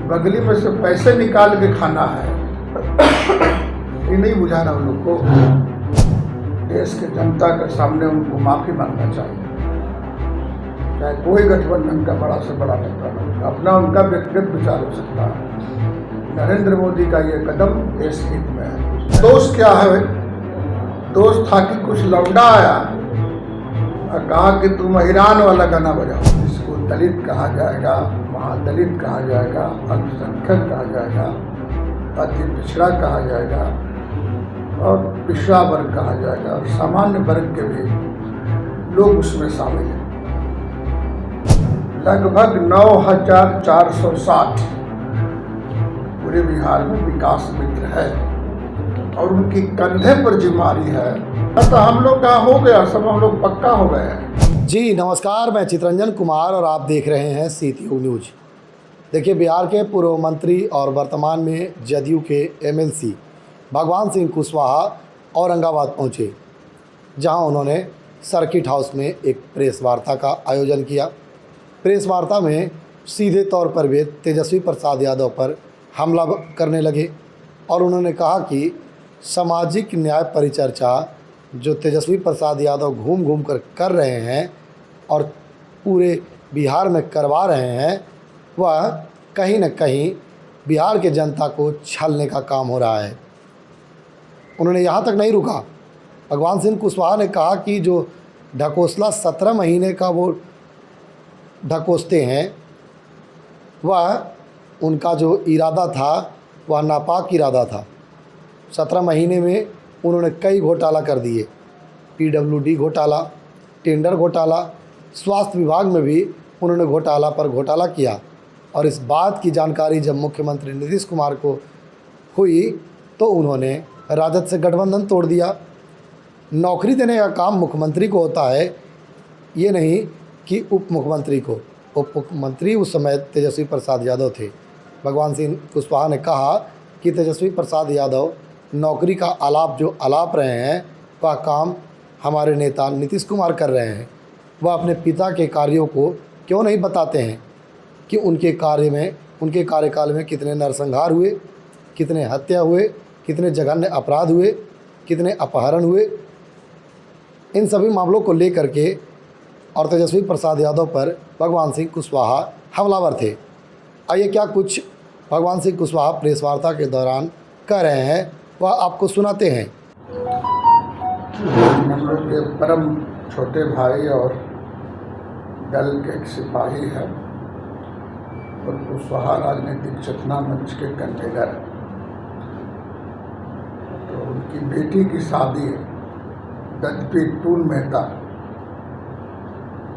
बगली में से पैसे निकाल के खाना है, ये नहीं बुझा रहा उन लोग को। देश के जनता के सामने उनको माफ़ी मांगना चाहिए, चाहे कोई गठबंधन का बड़ा से बड़ा नेता हो, अपना उनका व्यक्तिगत विचार हो सकता है। नरेंद्र मोदी का ये कदम देश हित में है। दोष क्या है? दोष था कि कुछ लौंडा आया और कहा कि तुम ईरान वाला गाना बजाओ। इसको दलित कहा जाएगा, महादलित कहा जाएगा, अल्पसंख्यक कहा जाएगा, अति पिछड़ा कहा जाएगा और पिछड़ा वर्ग कहा जाएगा और सामान्य वर्ग के भी लोग उसमें शामिल हैं। लगभग 9,460 पूरे बिहार में विकास मित्र है और उनकी कंधे पर जिम्मेदारी है। तो हम लोग का हो गया, सब हम लोग पक्का हो गए हैं। जी नमस्कार, मैं चितरंजन कुमार और आप देख रहे हैं CTU न्यूज। देखिए, बिहार के पूर्व मंत्री और वर्तमान में जदयू के MLC भगवान सिंह कुशवाहा औरंगाबाद पहुंचे, जहां उन्होंने सर्किट हाउस में एक प्रेस वार्ता का आयोजन किया। प्रेस वार्ता में सीधे तौर पर वे तेजस्वी प्रसाद यादव पर हमला करने लगे और उन्होंने कहा कि सामाजिक न्याय परिचर्चा जो तेजस्वी प्रसाद यादव घूम घूम कर रहे हैं और पूरे बिहार में करवा रहे हैं, वह कहीं न कहीं बिहार के जनता को छलने का काम हो रहा है। उन्होंने यहाँ तक नहीं रुका। भगवान सिंह कुशवाहा ने कहा कि जो ढकोसला 17 महीने का वो ढकोसते हैं, वह उनका जो इरादा था वह नापाक इरादा था। 17 महीने में उन्होंने कई घोटाला कर दिए, PWD घोटाला, टेंडर घोटाला, स्वास्थ्य विभाग में भी उन्होंने घोटाला पर घोटाला किया। और इस बात की जानकारी जब मुख्यमंत्री नीतीश कुमार को हुई तो उन्होंने राजद से गठबंधन तोड़ दिया। नौकरी देने का काम मुख्यमंत्री को होता है, ये नहीं कि उप मुख्यमंत्री को। उप मुख्यमंत्री उस समय तेजस्वी प्रसाद यादव थे। भगवान सिंह कुशवाहा ने कहा कि तेजस्वी प्रसाद यादव नौकरी का आलाप रहे हैं, वह काम हमारे नेता नीतीश कुमार कर रहे हैं। वह अपने पिता के कार्यों को क्यों नहीं बताते हैं कि उनके कार्यकाल में कितने नरसंहार हुए, कितने हत्या हुए, कितने जघन्य अपराध हुए, कितने अपहरण हुए। इन सभी मामलों को लेकर के और तेजस्वी प्रसाद यादव पर भगवान सिंह कुशवाहा हमलावर थे। आइए क्या कुछ भगवान सिंह कुशवाहा प्रेस वार्ता के दौरान कह रहे हैं, वह आपको सुनाते हैं। हम लोग के परम छोटे भाई और दल के एक सिपाही हैं और कुशवाहा राजनीतिक चेतना मंच के कन्वीनर। तो उनकी बेटी की शादी है, यद्यपि टून मेहता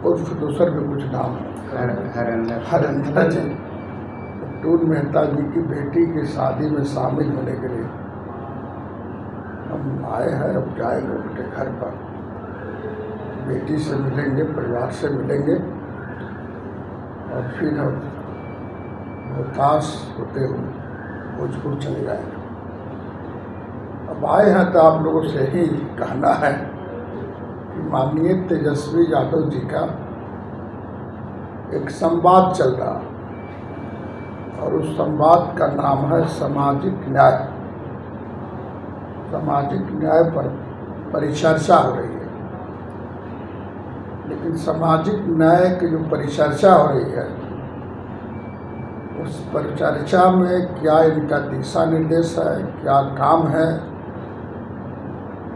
और दूसर भी कुछ नाम है, हरेंद्र जी। टून मेहता जी की बेटी की शादी में शामिल होने के लिए हम आए हैं। अब जाएंगे उनके घर पर, बेटी से मिलेंगे, परिवार से मिलेंगे और फिर हम रोहतास होते हुए भोजपुर चले जाएंगे। अब आए हैं तो आप लोगों से ही कहना है कि माननीय तेजस्वी यादव जी का एक संवाद चल रहा और उस संवाद का नाम है सामाजिक न्याय। सामाजिक न्याय पर परिचर्चा हो रही है, लेकिन सामाजिक न्याय की जो परिचर्चा हो रही है, उस परिचर्चा में क्या इनका दिशा निर्देश है, क्या काम है,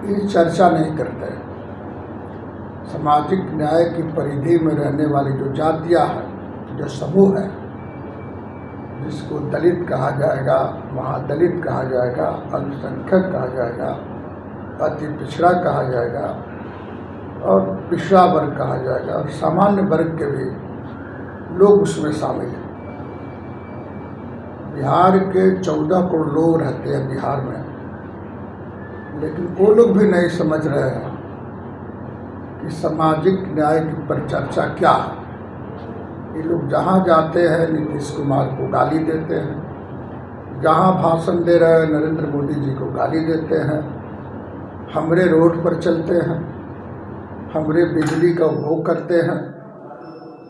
ये चर्चा नहीं करते। सामाजिक न्याय की परिधि में रहने वाली जो जातियाँ हैं, जो समूह है, जिसको दलित कहा जाएगा, महादलित कहा जाएगा, अल्पसंख्यक कहा जाएगा, अति पिछड़ा कहा जाएगा और पिछड़ा वर्ग कहा जाएगा और सामान्य वर्ग के भी लोग उसमें शामिल हैं। बिहार के 14 करोड़ लोग रहते हैं बिहार में, लेकिन वो लोग भी नहीं समझ रहे हैं कि सामाजिक न्याय की परिचर्चा क्या है। ये लोग जहाँ जाते हैं नीतीश कुमार को गाली देते हैं, जहाँ भाषण दे रहे हैं नरेंद्र मोदी जी को गाली देते हैं, हमरे रोड पर चलते हैं, हमरे बिजली का उपभोग करते हैं,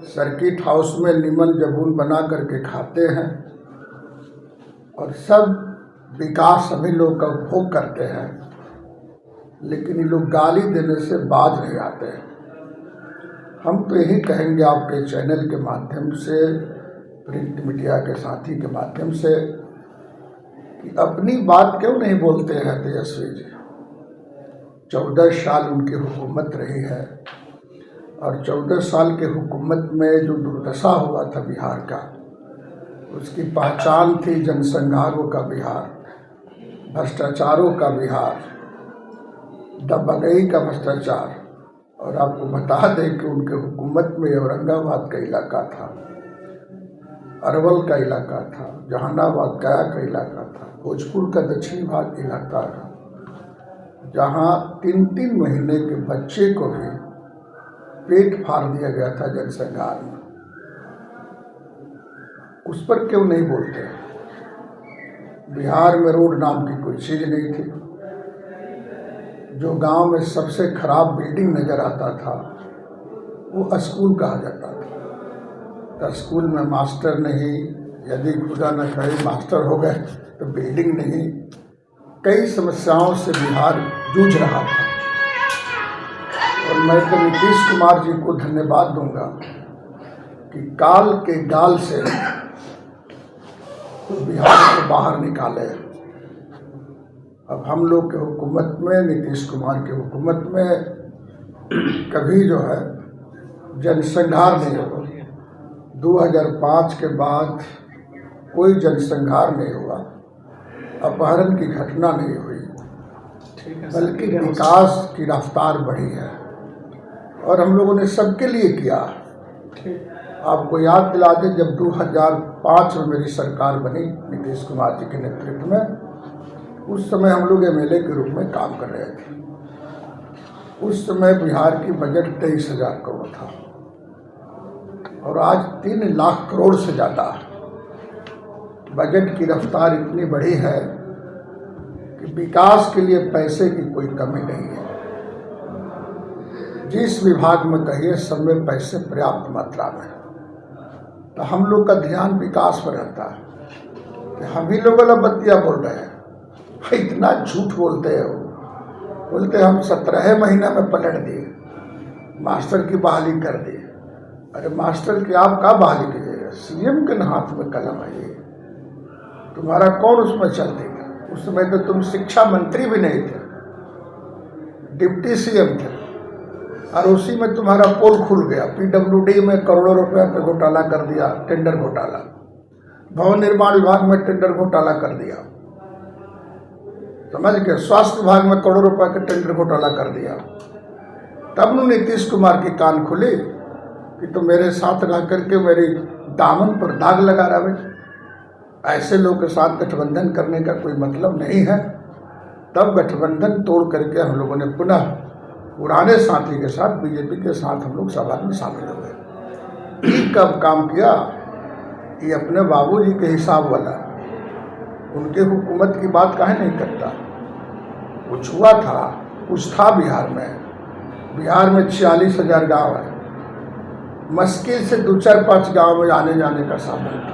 सर्किट हाउस में निमन जबून बना करके खाते हैं, और सब विकास सभी लोग का उपभोग करते हैं, लेकिन ये लोग गाली देने से बाज नहीं आते हैं। हम तो यही कहेंगे आपके चैनल के माध्यम से, प्रिंट मीडिया के साथी के माध्यम से, कि अपनी बात क्यों नहीं बोलते हैं तेजस्वी जी। 14 साल उनकी हुकूमत रही है और 14 साल के हुकूमत में जो दुर्दशा हुआ था बिहार का, उसकी पहचान थी जनसंहारों का बिहार, भ्रष्टाचारों का बिहार, दबंगई का भ्रष्टाचार। और आपको बता दें कि उनके हुकूमत में औरंगाबाद का इलाका था, अरवल का इलाका था, जहानाबाद गया का इलाका था, भोजपुर का दक्षिणी भाग इलाका था, जहाँ 3-3 महीने के बच्चे को भी पेट फाड़ दिया गया था जनसंहार में। उस पर क्यों नहीं बोलते? बिहार में रोड नाम की कोई चीज़ नहीं थी। जो गांव में सबसे खराब बिल्डिंग नज़र आता था वो स्कूल कहा जाता था। तो स्कूल में मास्टर नहीं, यदि खुदा न करे मास्टर हो गए तो बिल्डिंग नहीं। कई समस्याओं से बिहार जूझ रहा था और मैं तो नीतीश कुमार जी को धन्यवाद दूंगा कि काल के गाल से बिहार को बाहर निकाले। अब हम लोग के हुकूमत में, नीतीश कुमार के हुकूमत में कभी जो है जनसंहार नहीं हुआ। 2005 के बाद कोई जनसंहार नहीं हुआ, अपहरण की घटना नहीं हुई, बल्कि विकास की रफ्तार बढ़ी है और हम लोगों ने सबके लिए किया। आपको याद दिला दें, जब 2005 में मेरी सरकार बनी नीतीश कुमार जी के नेतृत्व में, उस समय हम लोग एमएलए के रूप में काम कर रहे थे। उस समय बिहार की बजट 23,000 करोड़ था और आज 3 लाख करोड़ से ज़्यादा। बजट की रफ्तार इतनी बढ़ी है कि विकास के लिए पैसे की कोई कमी नहीं है। जिस विभाग में कहिए सब में पैसे पर्याप्त मात्रा में, तो हम लोग का ध्यान विकास पर रहता है। कि हम ही लोग गलत बत्तियाँ बोल रहे हैं, इतना झूठ बोलते हो। बोलते हम 17 महीना में पलट दिए, मास्टर की बहाली कर दी। अरे मास्टर की आप का बहाली कीजिएगा? सीएम के हाथ में कलम है ये, तुम्हारा कौन उसमें चल देगा? उस समय तो तुम शिक्षा मंत्री भी नहीं थे, डिप्टी सीएम थे, और उसी में तुम्हारा पोल खुल गया। पीडब्ल्यूडी में करोड़ों रुपए का घोटाला कर दिया, टेंडर घोटाला। भवन निर्माण विभाग में टेंडर घोटाला कर दिया, समझ के। स्वास्थ्य विभाग में करोड़ों रुपए का टेंडर घोटाला कर दिया। तब नीतीश कुमार की कान खुली कि तो मेरे साथ रह करके मेरी दामन पर दाग लगा रहा। ऐसे लोग के साथ गठबंधन करने का कोई मतलब नहीं है। तब गठबंधन तोड़ करके हम लोगों ने पुनः पुराने साथी के साथ, बीजेपी के साथ हम लोग सभा में शामिल हो गए। कब काम किया? ये अपने बाबूजी के हिसाब वाला, उनके हुकूमत की बात काहे नहीं करता? कुछ हुआ था, कुछ था बिहार में। बिहार में 46,000 गाँव है, मुश्किल से 2-4-5 गाँव में आने जाने का साधन था।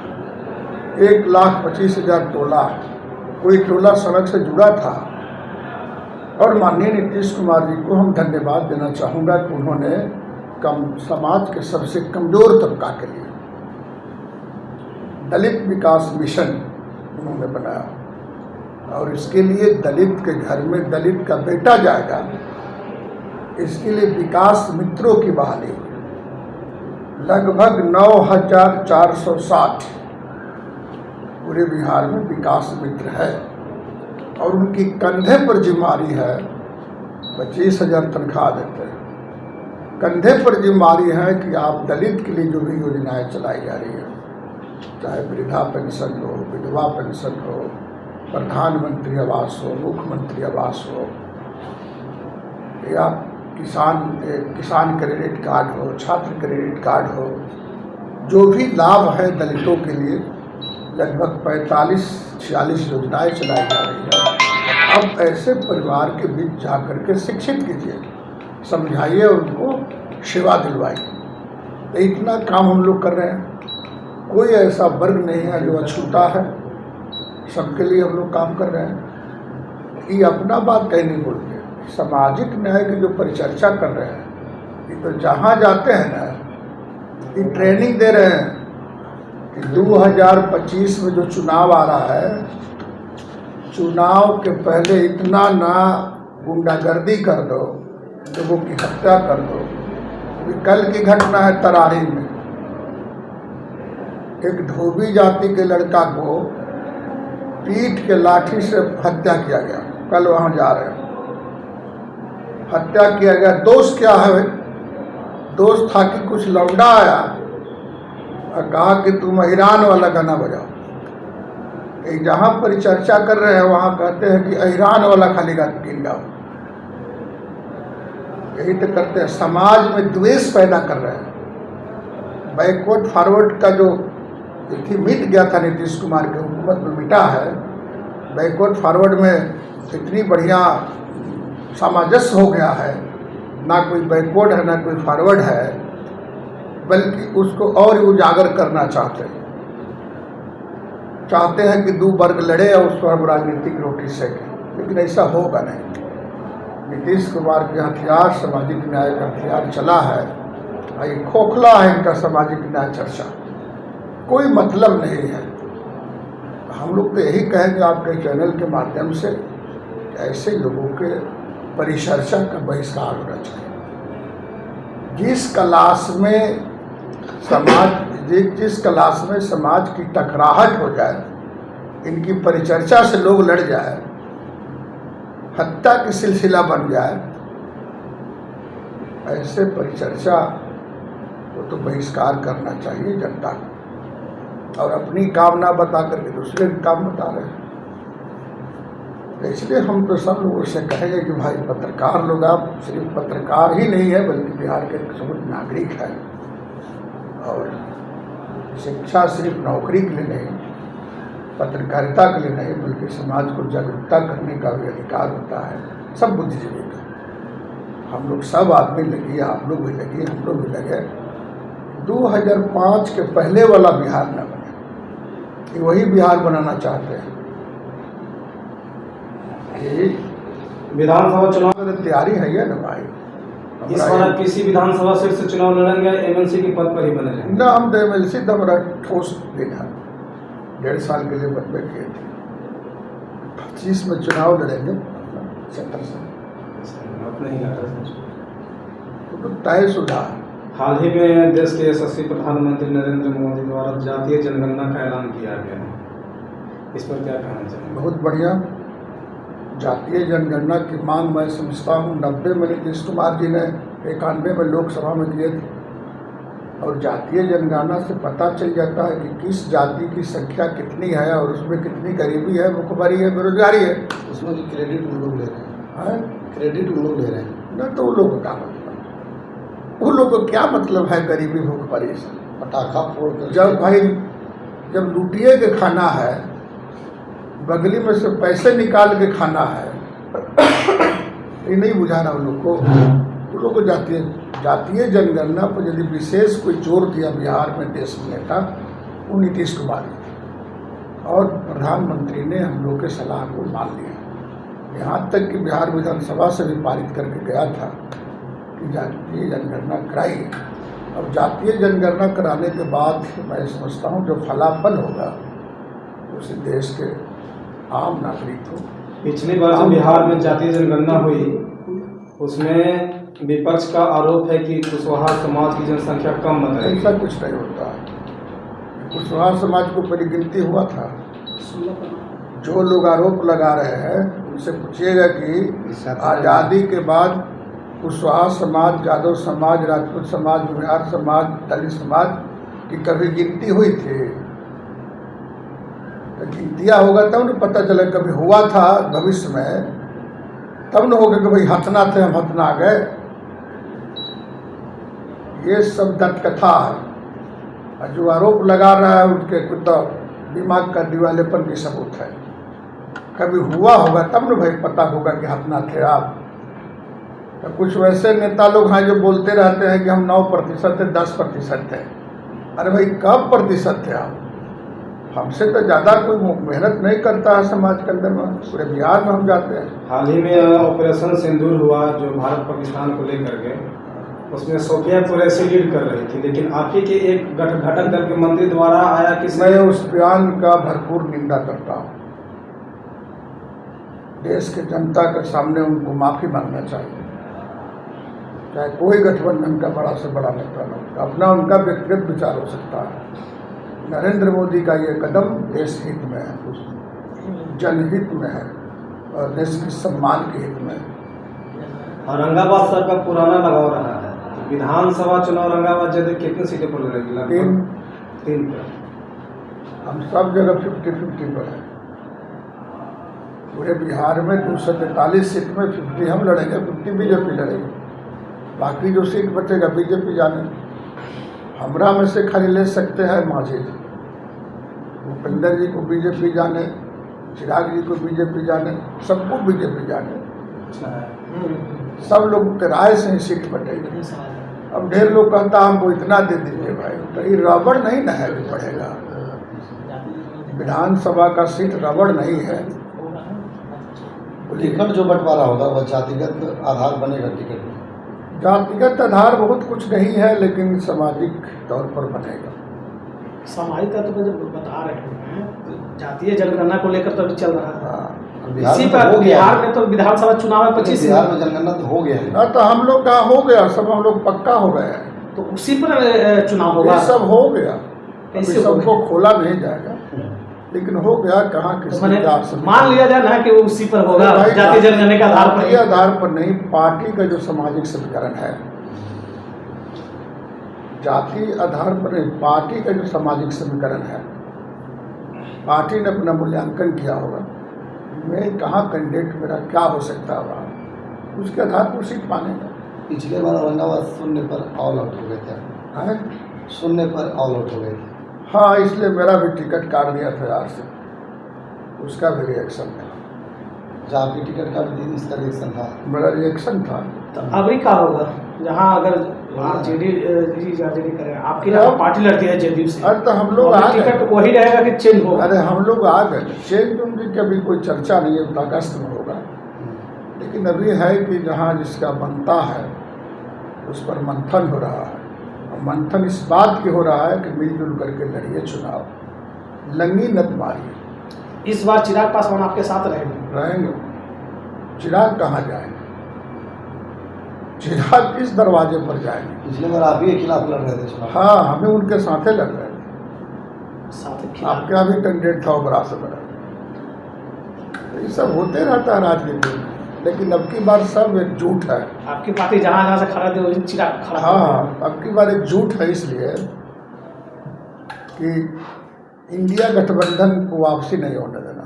1,25,000 टोला, कोई टोला सड़क से जुड़ा था। और माननीय नीतीश कुमार जी को हम धन्यवाद देना चाहूँगा कि उन्होंने समाज के सबसे कमज़ोर तबका के लिए दलित विकास मिशन उन्होंने बनाया, और इसके लिए दलित के घर में दलित का बेटा जाएगा। इसके लिए विकास मित्रों की बहाली, लगभग 9,460 पूरे बिहार में विकास मित्र है, और उनकी कंधे पर जिम्मेदारी है। 25,000 तनख्वाह देते हैं। कंधे पर जिम्मेदारी है कि आप दलित के लिए जो भी योजनाएं चलाई जा रही है, चाहे वृद्धा पेंशन हो, विधवा पेंशन हो, प्रधानमंत्री आवास हो, मुख्यमंत्री आवास हो, या किसान क्रेडिट कार्ड हो, छात्र क्रेडिट कार्ड हो, जो भी लाभ है दलितों के लिए, लगभग 45-46 योजनाएं चलाई जा रही है। अब ऐसे परिवार के बीच जा करके शिक्षित कीजिए, समझाइए, उनको सेवा दिलवाइए। इतना काम हम लोग कर रहे हैं। कोई ऐसा वर्ग नहीं है जो अछूता है। सबके लिए हम लोग काम कर रहे हैं। ये अपना बात कहीं नहीं बोलते, सामाजिक न्याय की जो परिचर्चा कर रहे हैं, ये तो जहाँ जाते हैं ना, ये ट्रेनिंग दे रहे हैं कि 2025 में जो चुनाव आ रहा है, चुनाव के पहले इतना ना गुंडागर्दी कर दो, लोगों की हत्या कर दो। अभी कल की घटना है तरारी में, एक धोबी जाति के लड़का को पीठ के लाठी से हत्या किया गया। कल वहाँ जा रहे हैं, हत्या किया गया। दोष क्या है? दोष था कि कुछ लौंडा आया और कहा कि तुम ईरान वाला गाना बजाओ। जहाँ परिचर्चा कर रहे हैं वहाँ कहते हैं कि ईरान वाला खाली गीत गाओ। यही तो करते हैं, समाज में द्वेष पैदा कर रहे हैं। बैकवर्ड फॉरवर्ड का जो थी मिट गया था, नीतीश कुमार के हुकूमत में मिटा है। बैकवर्ड फॉरवर्ड में इतनी बढ़िया सामंजस्य हो गया है, ना कोई बैकवर्ड है ना कोई फॉरवर्ड है, बल्कि उसको और उजागर करना चाहते हैं कि दो वर्ग लड़े और उस पर हम राजनीतिक रोटी सेकें, लेकिन ऐसा होगा नहीं। नीतीश कुमार के हथियार सामाजिक न्याय का हथियार चला है, ये खोखला है इनका सामाजिक न्याय चर्चा, कोई मतलब नहीं है। हम लोग तो यही कहेंगे आपके चैनल के माध्यम से, ऐसे लोगों के परिचर्चा का बहिष्कार होना चाहिए। जिस क्लास में समाज की टकराहट हो जाए, इनकी परिचर्चा से लोग लड़ जाए, हत्या की सिलसिला बन जाए, ऐसे परिचर्चा को तो बहिष्कार करना चाहिए जनता को। और अपनी काम ना बता करके दूसरे की काम बता रहे हैं। इसलिए हम तो सब लोगों से कहेंगे कि भाई पत्रकार लोग, आप सिर्फ पत्रकार ही नहीं है बल्कि बिहार के समृद्ध नागरिक हैं, और शिक्षा सिर्फ नौकरी के लिए नहीं, पत्रकारिता के लिए नहीं, बल्कि समाज को जागरूकता करने का भी अधिकार होता है सब बुद्धिजीवी का। हम लोग सब आदमी लगे, आप लोग भी लगे, हम लोग भी लगे। 2005 के पहले वाला बिहार न बने, कि वही बिहार बनाना चाहते हैं। विधानसभा चुनाव की तैयारी है ना भाई। इस बार किसी विधानसभा सीट से चुनाव लड़ेंगे, एमएलसी के पद पर ही बने रहेंगे? ना, हम तो एमएलसी तो हमारा ठोस दिन है, 1.5 साल के लिए बदले किए थे। 25 में चुनाव लड़ेंगे सेंटर से, तो तयशुदा। हाल ही में देश के यशस्वी प्रधानमंत्री नरेंद्र मोदी द्वारा जातीय जनगणना का ऐलान किया गया है, इस पर क्या कहना चाहिए? बहुत बढ़िया। जातीय जनगणना की मांग मैं समझता हूँ 90 में नीतीश कुमार जी ने 91 में लोकसभा में दिए थे। और जातीय जनगणना से पता चल जाता है कि किस जाति की संख्या कितनी है और उसमें कितनी गरीबी है, भुखमरी है, बेरोजगारी है। उसमें भी क्रेडिट उन लोग ले रहे हैं, क्रेडिट उन लोग ले रहे हैं ना, तो उन लोगों का मतलब, उन लोगों को क्या मतलब है गरीबी भुखमरी से? पटाखा फोड़ कर जब लुटिए के खाना है, बगली में से पैसे निकाल के खाना है, ये नहीं बुझा रहा उन लोग को। जातीय जनगणना पर यदि विशेष कोई जोर दिया बिहार में देश में नेता, वो नीतीश कुमार ने, और प्रधानमंत्री ने हम लोग के सलाह को मान लिया। यहाँ तक कि बिहार विधानसभा से भी पारित करके गया था कि जातीय जनगणना कराई। अब जातीय जनगणना कराने के बाद मैं समझता हूँ जो फलाफल होगा उसे देश के आम नागरिक को। पिछली बार जब बिहार में जातीय जनगणना हुई, उसमें विपक्ष का आरोप है कि कुशवाहा समाज की जनसंख्या कम बताई। ऐसा कुछ नहीं होता। कुशवाहा समाज को परिगिनती हुआ था। जो लोग आरोप लगा रहे हैं उनसे पूछिएगा कि आज़ादी के बाद कुशवाहा समाज, यादव समाज, राजपूत समाज, बिहार समाज, दलित समाज की कभी गिनती हुई थी? दिया होगा तब न पता चला, कभी हुआ था भविष्य में तब न होगा कि भाई हथना थे हम हथना आ गए। ये सब दंतकथा है, और जो आरोप लगा रहा है उनके कुछ तो दिमाग का दिवालेपन की सबूत है। कभी हुआ होगा तब न भाई पता होगा कि हथना थे आप। तो कुछ वैसे नेता लोग हैं जो बोलते रहते हैं कि हम 9% थे, 10% थे। अरे भाई कब प्रतिशत थे आप? हमसे तो ज़्यादा कोई मेहनत नहीं करता है समाज के अंदर में, पूरे बिहार में हम जाते हैं। हाल ही में ऑपरेशन सिंदूर हुआ जो भारत पाकिस्तान को लेकर के, उसमें सोफिया कुरैशी लीड कर रही थी, लेकिन आप ही के एक घटक दल के मंत्री द्वारा आया कि मैं उस बयान का भरपूर निंदा करता हूँ। देश के जनता के सामने उनको माफ़ी मांगना चाहिए, चाहे कोई गठबंधन का बड़ा से बड़ा नेता हो, अपना उनका व्यक्तिगत विचार हो सकता है। नरेंद्र मोदी का ये कदम देश हित में है, जनहित में है और देश के सम्मान के हित में है। औरंगाबाद सर का पुराना लगाव रहा है, तो विधानसभा चुनाव औरंगाबाद जदयू कितनी सीटें पर लड़ेगी? तीन पर। हम सब जगह 50-50 पर है। पूरे बिहार में 243 सीट में 50 हम लड़ेंगे, 50 बीजेपी लड़ेगी। बाकी जो सीट बचेगा बीजेपी जाने। हमरा में से खाली ले सकते हैं माजिद, भूपेंद्र जी को बीजेपी जाने, चिराग जी को बीजेपी जाने, सबको बीजेपी जाने। सब लोग के राय से ही सीट बटेगी। अब ढेर लोग कहता हमको इतना दे दीजिए भाई, तो ये रबड़ नहीं ना है कि बढ़ेगा। विधानसभा का सीट रबड़ नहीं है। टिकट जो बंटवारा होगा वह जातिगत आधार बनेगा टिकट में? जातिगत आधार बहुत कुछ नहीं है, लेकिन सामाजिक तौर पर बनेगा। सामाजिक तत्व को जब बता रहे हैं तो जातीय जनगणना को लेकर तो अभी चल रहा है। हाँ, इसी पर बिहार में तो विधानसभा चुनाव है 25 बिहार में जनगणना तो हो गया है ना, तो हम लोग का हो गया, सब हम लोग पक्का हो गए हैं, तो उसी पर चुनाव होगा। ये सब हो गया, कैसे अभी हो सबको खोला नहीं जाएगा, लेकिन हो गया। कहाँ तो किसी मैंने क्या समझ- मान लिया जाए ना कि वो उसी पर होगा, भाई, जातीय जनगणना के आधार जातीय पर। आधार पर नहीं, पार्टी का जो सामाजिक समीकरण है, जाति आधार पर नहीं, पार्टी का जो सामाजिक समीकरण है, पार्टी ने अपना मूल्यांकन किया होगा, मैं कहाँ कैंडिडेट मेरा क्या हो सकता होगा, उसके आधार पर सीट मानेगा। पिछले बार औरंगाबाद शून्य पर ऑल आउट हो गए थे, है? शून्य पर ऑल आउट हो गए थे। हाँ, इसलिए मेरा भी टिकट काट दिया था यार से, उसका भी रिएक्शन था। जब आपकी टिकट काट दी इसका रिएक्शन था, मेरा रिएक्शन था। तो अभी क्या होगा जहाँ अगर आरजेडी करें, आपकी अब- पार्टी लड़ती है जेडीयू से, अरे तो हम लोग आ अभी टिकट गए, वही रहेगा कि चेंज होगा? अरे हम लोग आ गए, चेंज उनकी कभी कोई चर्चा नहीं है, तो अगस्त में होगा। लेकिन अभी है कि जहाँ जिसका बनता है उस पर मंथन हो रहा है, और मंथन इस बात की हो रहा है कि मिलजुल करके लड़िए चुनाव, लंगी नत मारिए। इस बार चिराग पासवान आपके साथ रहेंगे? चिराग कहाँ जाएंगे? चिराग किस दरवाजे पर जाएंगे? पिछले बार आप ही के खिलाफ लड़ रहे थे चुनाव। हाँ, हमें उनके साथे लग रहे थे। साथ में खिलाफ। आपका भी कैंडिडेट था, वो बड़ा से बड़ा। ये सब होते रहता है राजनीति में, लेकिन अब की बार सब एकजुट है। आपकी पार्टी जहाँ जहाँ से खड़ा थे वही चिराग खड़ा था। हाँ, अब की बार एकजुट है, इसलिए कि इंडिया गठबंधन को वापसी नहीं होने देना।